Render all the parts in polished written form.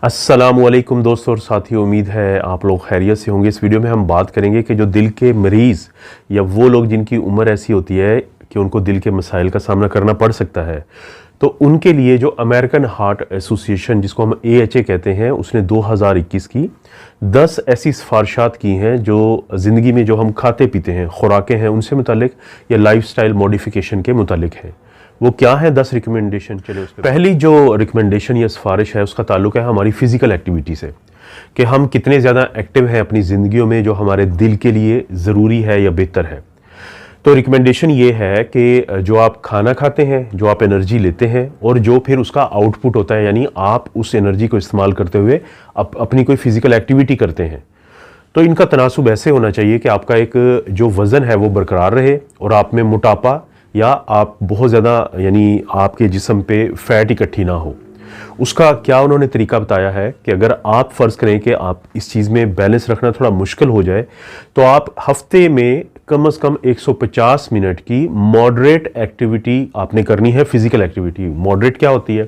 अस्सलामुअलैकुम दोस्तों और साथियों, उम्मीद है आप लोग खैरियत से होंगे। इस वीडियो में हम बात करेंगे कि जो दिल के मरीज़ या वो लोग जिनकी उम्र ऐसी होती है कि उनको दिल के मसाइल का सामना करना पड़ सकता है, तो उनके लिए जो अमेरिकन हार्ट एसोसिएशन, जिसको हम AHA कहते हैं, उसने 2021 की 10 ऐसी सिफारिशात की हैं जो ज़िंदगी में जो हम खाते पीते हैं, खुराकें हैं, उनसे मुतालिक या लाइफस्टाइल मॉडिफिकेशन के मुतालिक है। वो क्या है 10 रिकमेंडेशन। चलिए उस पर पहली जो रिकमेंडेशन या सिफारिश है उसका ताल्लुक है हमारी फ़िज़िकल एक्टिविटी से, कि हम कितने ज़्यादा एक्टिव हैं अपनी ज़िंदगियों में, जो हमारे दिल के लिए ज़रूरी है या बेहतर है। तो रिकमेंडेशन ये है कि जो आप खाना खाते हैं, जो आप एनर्जी लेते हैं और जो फिर उसका आउटपुट होता है, यानी आप उस एनर्जी को इस्तेमाल करते हुए अपनी कोई फ़िज़िकल एक्टिविटी करते हैं, तो इनका तनासुब ऐसे होना चाहिए कि आपका एक जो वज़न है वो बरकरार रहे और आप में मोटापा या आप बहुत ज़्यादा यानी आपके जिस्म पे फ़ैट इकट्ठी ना हो। उसका क्या उन्होंने तरीका बताया है कि अगर आप फ़र्ज़ करें कि आप इस चीज़ में बैलेंस रखना थोड़ा मुश्किल हो जाए, तो आप हफ्ते में कम से कम 150 मिनट की मॉडरेट एक्टिविटी आपने करनी है। फ़िज़िकल एक्टिविटी मॉडरेट क्या होती है?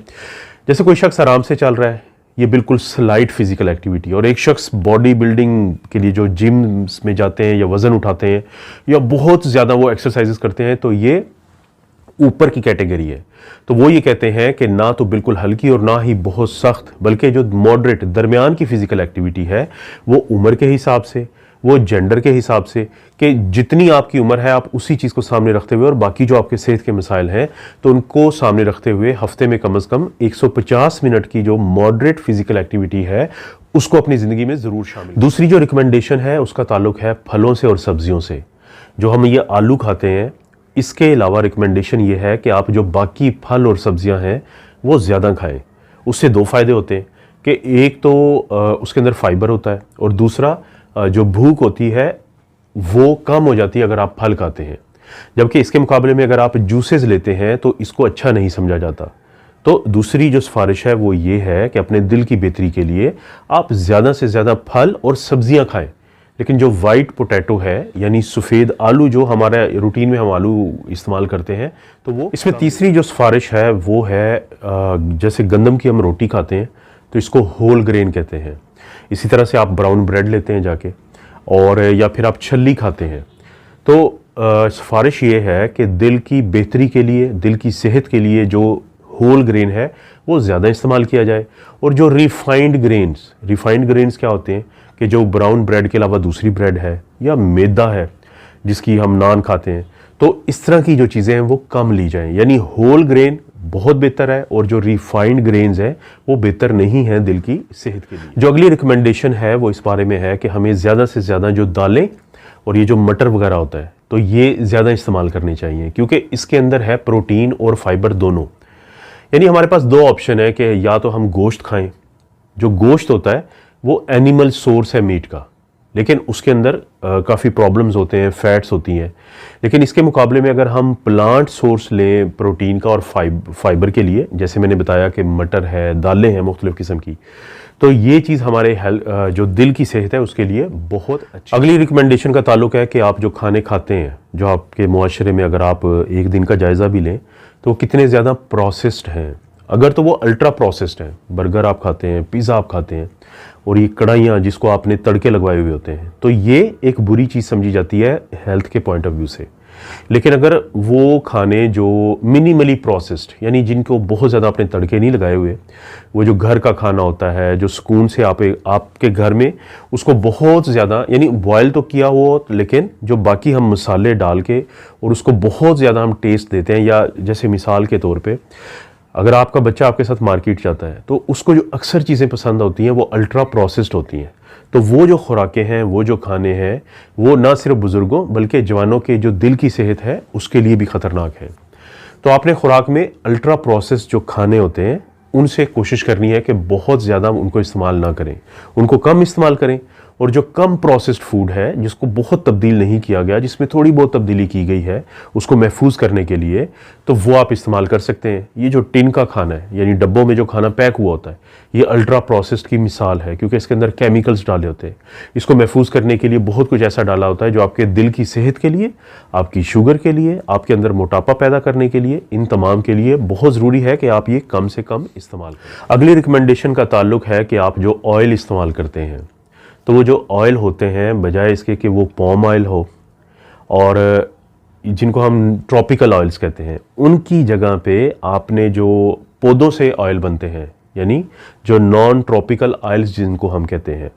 जैसे कोई शख्स आराम से चल रहा है, ये बिल्कुल स्लाइट फ़िज़िकल एक्टिविटी, और एक शख्स बॉडी बिल्डिंग के लिए जो जिम्स में जाते हैं या वज़न उठाते हैं या बहुत ज़्यादा वो एक्सरसाइजेस करते हैं, तो ये ऊपर की कैटेगरी है। तो वो ये कहते हैं कि ना तो बिल्कुल हल्की और ना ही बहुत सख्त, बल्कि जो मॉडरेट दरमियान की फ़िज़िकल एक्टिविटी है वो उम्र के हिसाब से, वो जेंडर के हिसाब से, कि जितनी आपकी उम्र है आप उसी चीज़ को सामने रखते हुए और बाकी जो आपके सेहत के मसाइल हैं तो उनको सामने रखते हुए हफ्ते में कम से कम 150 मिनट की जो मॉडरेट फ़िज़िकल एक्टिविटी है उसको अपनी ज़िंदगी में ज़रूर शामिल। दूसरी जो रिकमेंडेशन है उसका ताल्लुक है फलों से और सब्जियों से। जो हम ये आलू खाते हैं, इसके अलावा रिकमेंडेशन ये है कि आप जो बाकी फल और सब्जियां हैं वो ज़्यादा खाएं। उससे दो फ़ायदे होते हैं कि एक तो उसके अंदर फाइबर होता है और दूसरा जो भूख होती है वो कम हो जाती है अगर आप फल खाते हैं, जबकि इसके मुकाबले में अगर आप जूसेस लेते हैं तो इसको अच्छा नहीं समझा जाता। तो दूसरी जो सिफारिश है वो ये है कि अपने दिल की बेहतरी के लिए आप ज़्यादा से ज़्यादा फल और सब्जियां खाएं, लेकिन जो वाइट पोटैटो है यानी सफ़ेद आलू, जो हमारे रूटीन में हम आलू इस्तेमाल करते हैं, तो वो इसमें तीसरी जो सिफारिश है वो है जैसे गंदम की हम रोटी खाते हैं तो इसको होल ग्रेन कहते हैं। इसी तरह से आप ब्राउन ब्रेड लेते हैं जाके, और या फिर आप छल्ली खाते हैं। तो सिफारिश ये है कि दिल की बेहतरी के लिए, दिल की सेहत के लिए जो होल ग्रेन है वो ज़्यादा इस्तेमाल किया जाए। और जो रिफाइंड ग्रेन्स क्या होते हैं कि जो ब्राउन ब्रेड के अलावा दूसरी ब्रेड है या मैदा है जिसकी हम नान खाते हैं, तो इस तरह की जो चीज़ें हैं वो कम ली जाएं। यानी होल ग्रेन बहुत बेहतर है और जो रिफाइंड ग्रेन्स हैं वो बेहतर नहीं है दिल की सेहत के लिए। जो अगली रिकमेंडेशन है वो इस बारे में है कि हमें ज़्यादा से ज़्यादा जो दालें और ये जो मटर वगैरह होता है तो ये ज़्यादा इस्तेमाल करनी चाहिए, क्योंकि इसके अंदर है प्रोटीन और फाइबर दोनों। यानी हमारे पास दो ऑप्शन है कि या तो हम गोश्त खाएं, जो गोश्त होता है वो एनिमल सोर्स है मीट का, लेकिन उसके अंदर काफ़ी प्रॉब्लम्स होते हैं, फैट्स होती हैं। लेकिन इसके मुकाबले में अगर हम प्लांट सोर्स लें प्रोटीन का और फाइबर के लिए, जैसे मैंने बताया कि मटर है, दालें हैं मुख्तलिफ़ किस्म की, तो ये चीज़ हमारे जो दिल की सेहत है उसके लिए बहुत अच्छी। अगली रिकमेंडेशन का ताल्लुक है कि आप जो खाने खाते हैं, जो आपके मुआशरे में अगर आप एक दिन का जायज़ा भी लें तो वो कितने ज़्यादा प्रोसेस्ड हैं। अगर तो वो अल्ट्रा प्रोसेस्ड हैं, बर्गर आप खाते हैं, पिज़्ज़ा आप खाते हैं और ये कढ़ाइयाँ जिसको आपने तड़के लगवाए हुए होते हैं, तो ये एक बुरी चीज़ समझी जाती है हेल्थ के पॉइंट ऑफ व्यू से। लेकिन अगर वो खाने जो मिनिमली प्रोसेस्ड, यानी जिनको बहुत ज़्यादा आपने तड़के नहीं लगाए हुए, वो जो घर का खाना होता है जो सुकून से आपके घर में उसको बहुत ज़्यादा यानी बॉयल तो किया हुआ, लेकिन जो बाकी हम मसाले डाल के और उसको बहुत ज़्यादा हम टेस्ट देते हैं। या जैसे मिसाल के तौर पे अगर आपका बच्चा आपके साथ मार्केट जाता है तो उसको जो अक्सर चीज़ें पसंद होती हैं वो अल्ट्रा प्रोसेस्ड होती हैं। तो वो जो खुराकें हैं, वो जो खाने हैं, वो ना सिर्फ बुज़ुर्गों बल्कि जवानों के जो दिल की सेहत है उसके लिए भी ख़तरनाक है। तो आपने खुराक में अल्ट्रा प्रोसेस्ड जो खाने होते हैं उनसे कोशिश करनी है कि बहुत ज़्यादा उनको इस्तेमाल ना करें, उनको कम इस्तेमाल करें और जो कम प्रोसेस्ड फूड है, जिसको बहुत तब्दील नहीं किया गया, जिसमें थोड़ी बहुत तब्दीली की गई है उसको महफूज करने के लिए, तो वो आप इस्तेमाल कर सकते हैं। ये जो टिन का खाना है, यानी डब्बों में जो खाना पैक हुआ होता है, ये अल्ट्रा प्रोसेस्ड की मिसाल है, क्योंकि इसके अंदर केमिकल्स डाले होते हैं। इसको महफूज करने के लिए बहुत कुछ ऐसा डाला होता है जो आपके दिल की सेहत के लिए, आपकी शुगर के लिए, आपके अंदर मोटापा पैदा करने के लिए, इन तमाम के लिए बहुत ज़रूरी है कि आप ये कम से कम इस्तेमाल करें। अगली रिकमेंडेशन का ताल्लुक है कि आप जो ऑयल इस्तेमाल करते हैं, तो वो जो ऑयल होते हैं, बजाय इसके कि वो पॉम ऑयल हो और जिनको हम ट्रॉपिकल ऑयल्स कहते हैं, उनकी जगह पे आपने जो पौधों से ऑयल बनते हैं, यानी जो नॉन ट्रॉपिकल ऑयल्स जिनको हम कहते हैं,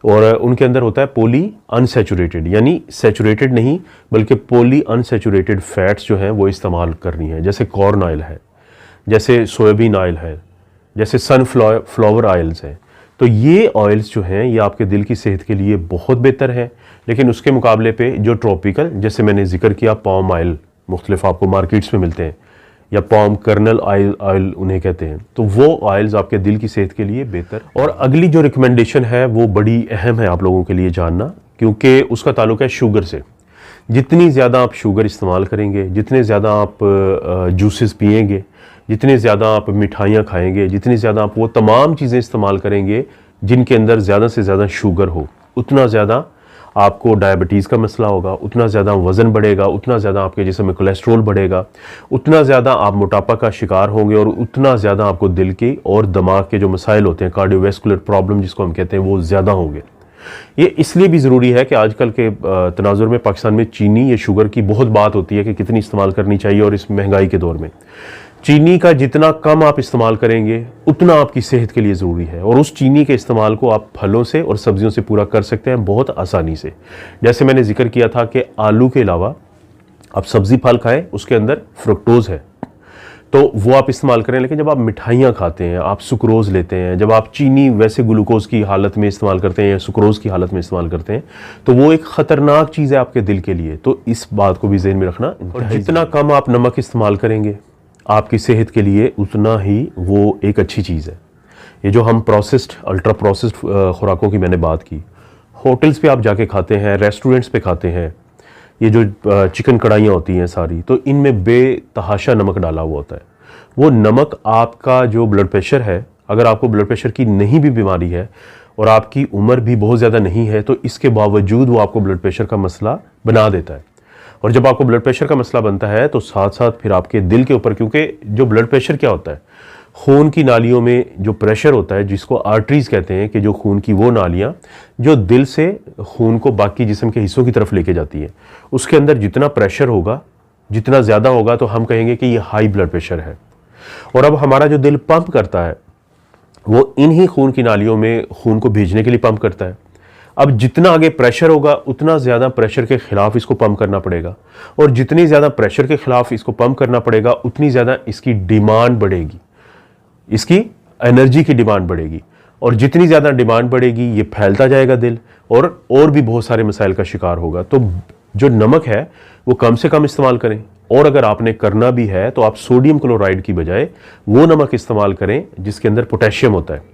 और उनके अंदर होता है पॉली अनसैचुरेटेड, यानी सैचुरेटेड नहीं बल्कि पॉली अनसैचुरेटेड फैट्स जो हैं वो इस्तेमाल करनी है। जैसे कॉर्न ऑयल है, जैसे सोयाबीन ऑयल है, जैसे सनफ्लावर ऑयल्स हैं। तो ये ऑयल्स जो हैं ये आपके दिल की सेहत के लिए बहुत बेहतर है। लेकिन उसके मुकाबले पे जो ट्रॉपिकल, जैसे मैंने जिक्र किया पॉम ऑयल, मुख्तलिफ आपको मार्केट्स में मिलते हैं, या पॉम कर्नल ऑयल उन्हें कहते हैं, तो वो ऑयल्स आपके दिल की सेहत के लिए बेहतर। और अगली जो रिकमेंडेशन है वो बड़ी अहम है आप लोगों के लिए जानना, क्योंकि उसका ताल्लुक है शुगर से। जितनी ज़्यादा आप शुगर इस्तेमाल करेंगे, जितने ज़्यादा आप जूसेस पिएंगे, जितने ज़्यादा आप मिठाइयाँ खाएंगे, जितनी ज़्यादा आप वो तमाम चीज़ें इस्तेमाल करेंगे जिनके अंदर ज़्यादा से ज़्यादा शुगर हो, उतना ज़्यादा आपको डायबिटीज़ का मसला होगा, उतना ज़्यादा वज़न बढ़ेगा, उतना ज़्यादा आपके जिस्म में कोलेस्ट्रॉल बढ़ेगा, उतना ज़्यादा आप मोटापा का शिकार होंगे, और उतना ज़्यादा आपको दिल के और दिमाग के जो मसाइल होते हैं, कार्डियोवैस्कुलर प्रॉब्लम जिसको हम कहते हैं, वो ज़्यादा होंगे। ये इसलिए भी ज़रूरी है कि आजकल के तनाजुर में पाकिस्तान में चीनी या शुगर की बहुत बात होती है कि कितनी इस्तेमाल करनी चाहिए, और इस महंगाई के दौर में चीनी का जितना कम आप इस्तेमाल करेंगे उतना आपकी सेहत के लिए ज़रूरी है। और उस चीनी के इस्तेमाल को आप फलों से और सब्जियों से पूरा कर सकते हैं बहुत आसानी से। जैसे मैंने जिक्र किया था कि आलू के अलावा आप सब्ज़ी फल खाएं, उसके अंदर फ्रुक्टोज़ है, तो वो आप इस्तेमाल करें। लेकिन जब आप मिठाइयाँ खाते हैं, आप सुक्रोज़ लेते हैं, जब आप चीनी वैसे ग्लूकोज़ की हालत में इस्तेमाल करते हैं या सुक्रोज़ की हालत में इस्तेमाल करते हैं, तो वो एक ख़तरनाक चीज़ है आपके दिल के लिए। तो इस बात को भी ज़हन में रखना। और जितना कम आप नमक इस्तेमाल करेंगे आपकी सेहत के लिए उतना ही वो एक अच्छी चीज़ है। ये जो हम प्रोसेस्ड, अल्ट्रा प्रोसेस्ड खुराकों की मैंने बात की, होटल्स पे आप जाके खाते हैं, रेस्टोरेंट्स पे खाते हैं, ये जो चिकन कढ़ाइयाँ होती हैं सारी, तो इनमें बेतहाशा नमक डाला हुआ होता है। वो नमक आपका जो ब्लड प्रेशर है, अगर आपको ब्लड प्रेशर की नहीं भी बीमारी है और आपकी उम्र भी बहुत ज़्यादा नहीं है, तो इसके बावजूद वो आपको ब्लड प्रेशर का मसला बना देता है। और जब आपको ब्लड प्रेशर का मसला बनता है तो साथ साथ फिर आपके दिल के ऊपर, क्योंकि जो ब्लड प्रेशर क्या होता है, खून की नालियों में जो प्रेशर होता है, जिसको आर्टरीज कहते हैं, कि जो खून की वो नालियाँ जो दिल से खून को बाकी जिस्म के हिस्सों की तरफ लेके जाती है, उसके अंदर जितना प्रेशर होगा, जितना ज़्यादा होगा, तो हम कहेंगे कि ये हाई ब्लड प्रेशर है। और अब हमारा जो दिल पंप करता है वो इन्हीं खून की नालियों में खून को भेजने के लिए पंप करता है। अब जितना आगे प्रेशर होगा उतना ज़्यादा प्रेशर के ख़िलाफ़ इसको पंप करना पड़ेगा, और जितनी ज़्यादा प्रेशर के ख़िलाफ़ इसको पंप करना पड़ेगा उतनी ज़्यादा इसकी डिमांड बढ़ेगी, इसकी एनर्जी की डिमांड बढ़ेगी, और जितनी ज़्यादा डिमांड बढ़ेगी ये फैलता जाएगा दिल, और भी बहुत सारे मसाइल का शिकार होगा। तो जो नमक है वो कम से कम इस्तेमाल करें, और अगर आपने करना भी है तो आप सोडियम क्लोराइड की बजाय वो नमक इस्तेमाल करें जिसके अंदर पोटेशियम होता है।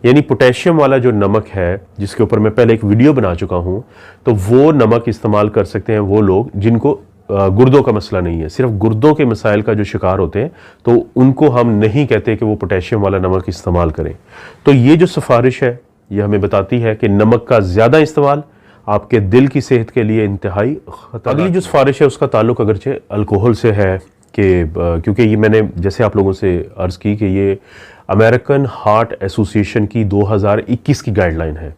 यानी पोटेशियम वाला जो नमक है, जिसके ऊपर मैं पहले एक वीडियो बना चुका हूं, तो वो नमक इस्तेमाल कर सकते हैं वो लोग जिनको गुर्दों का मसला नहीं है। सिर्फ गुर्दों के मसाइल का जो शिकार होते हैं, तो उनको हम नहीं कहते कि वो पोटेशियम वाला नमक इस्तेमाल करें। तो ये जो सिफारिश है ये हमें बताती है कि नमक का ज़्यादा इस्तेमाल आपके दिल की सेहत के लिए इंतहाई खतरनाक। अगली जो सिफारिश है उसका ताल्लुक अगरचे अल्कोहल से है, कि क्योंकि ये मैंने जैसे आप लोगों से अर्ज़ की कि ये अमेरिकन हार्ट एसोसिएशन की 2021 की गाइडलाइन है।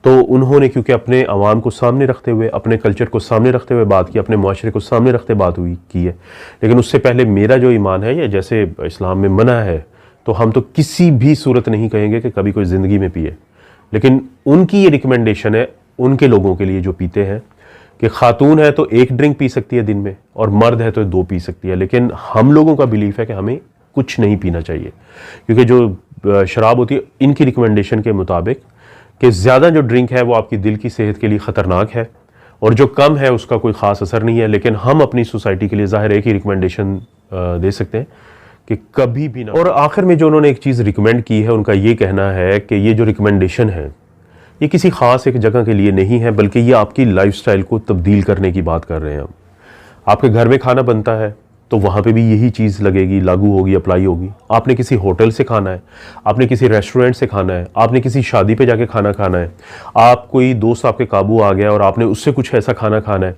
तो उन्होंने क्योंकि अपने अवाम को सामने रखते हुए, अपने कल्चर को सामने रखते हुए बात की, अपने माशरे को सामने रखते बात हुई की है। लेकिन उससे पहले मेरा जो ईमान है, या जैसे इस्लाम में मना है, तो हम तो किसी भी सूरत नहीं कहेंगे कि कभी कोई ज़िंदगी में पिए। लेकिन उनकी ये रिकमेंडेशन है उनके लोगों के लिए जो पीते हैं, कि खातून है तो 1 ड्रिंक पी सकती है दिन में, और मर्द है तो 2 पी सकती है। लेकिन हम लोगों का बिलीफ है कि हमें कुछ नहीं पीना चाहिए, क्योंकि जो शराब होती है इनकी रिकमेंडेशन के मुताबिक कि ज़्यादा जो ड्रिंक है वो आपकी दिल की सेहत के लिए ख़तरनाक है, और जो कम है उसका कोई ख़ास असर नहीं है। लेकिन हम अपनी सोसाइटी के लिए ज़ाहिर है कि रिकमेंडेशन दे सकते हैं कि कभी भी ना। और आखिर में जो उन्होंने एक चीज़ रिकमेंड की है, उनका ये कहना है कि ये जो रिकमेंडेशन है ये किसी ख़ास एक जगह के लिए नहीं है, बल्कि ये आपकी लाइफस्टाइल को तब्दील करने की बात कर रहे हैं हम। आपके घर में खाना बनता है तो वहाँ पे भी यही चीज़ लगेगी, लागू होगी, अप्लाई होगी। आपने किसी होटल से खाना है, आपने किसी रेस्टोरेंट से खाना है, आपने किसी शादी पे जाके खाना खाना है, आप कोई दोस्त आपके काबू आ गया और आपने उससे कुछ ऐसा खाना खाना है,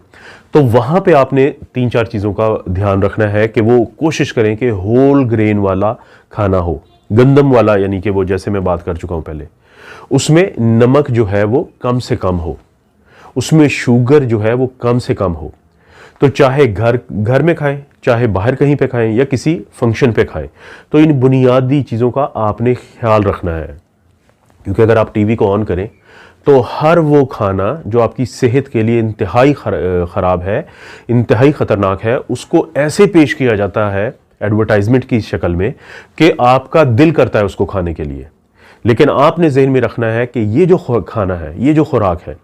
तो वहाँ पे आपने 3-4 चीज़ों का ध्यान रखना है कि वो कोशिश करें कि होल ग्रेन वाला खाना हो, गंदम वाला, यानी कि वो जैसे मैं बात कर चुका हूँ पहले, उसमें नमक जो है वो कम से कम हो, उसमें शुगर जो है वो कम से कम हो। तो चाहे घर में खाएं, चाहे बाहर कहीं पे खाएं या किसी फंक्शन पे खाएं, तो इन बुनियादी चीज़ों का आपने ख्याल रखना है। क्योंकि अगर आप टीवी को ऑन करें तो हर वो खाना जो आपकी सेहत के लिए इंतहाई ख़राब है, इंतहाई ख़तरनाक है, उसको ऐसे पेश किया जाता है एडवर्टाइजमेंट की शक्ल में कि आपका दिल करता है उसको खाने के लिए। लेकिन आपने जहन में रखना है कि ये जो खाना है, ये जो खुराक है,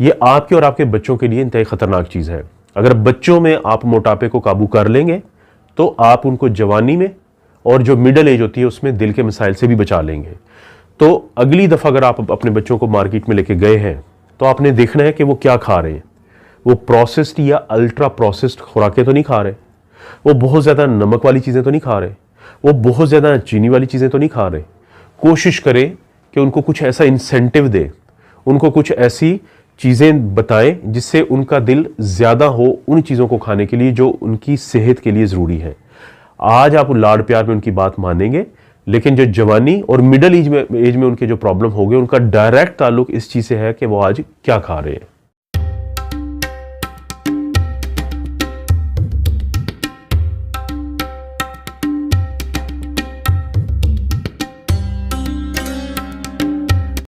ये आपके और आपके बच्चों के लिए इंतहाई ख़तरनाक चीज़ है। अगर बच्चों में आप मोटापे को काबू कर लेंगे तो आप उनको जवानी में और जो मिडिल एज होती है उसमें दिल के मसाइल से भी बचा लेंगे। तो अगली दफ़ा अगर आप अपने बच्चों को मार्केट में लेके गए हैं तो आपने देखना है कि वो क्या खा रहे हैं। वो प्रोसेस्ड या अल्ट्रा प्रोसेस्ड खुराकें तो नहीं खा रहे, वो बहुत ज़्यादा नमक वाली चीज़ें तो नहीं खा रहे, वो बहुत ज़्यादा चीनी वाली चीज़ें तो नहीं खा रहे। कोशिश करें कि उनको कुछ ऐसा इंसेंटिव दें, उनको कुछ ऐसी चीज़ें बताएं जिससे उनका दिल ज़्यादा हो उन चीज़ों को खाने के लिए जो उनकी सेहत के लिए ज़रूरी है। आज आप लाड़ प्यार में उनकी बात मानेंगे, लेकिन जो जवानी और मिडिल एज में उनके जो प्रॉब्लम हो गए, उनका डायरेक्ट ताल्लुक इस चीज़ से है कि वो आज क्या खा रहे हैं।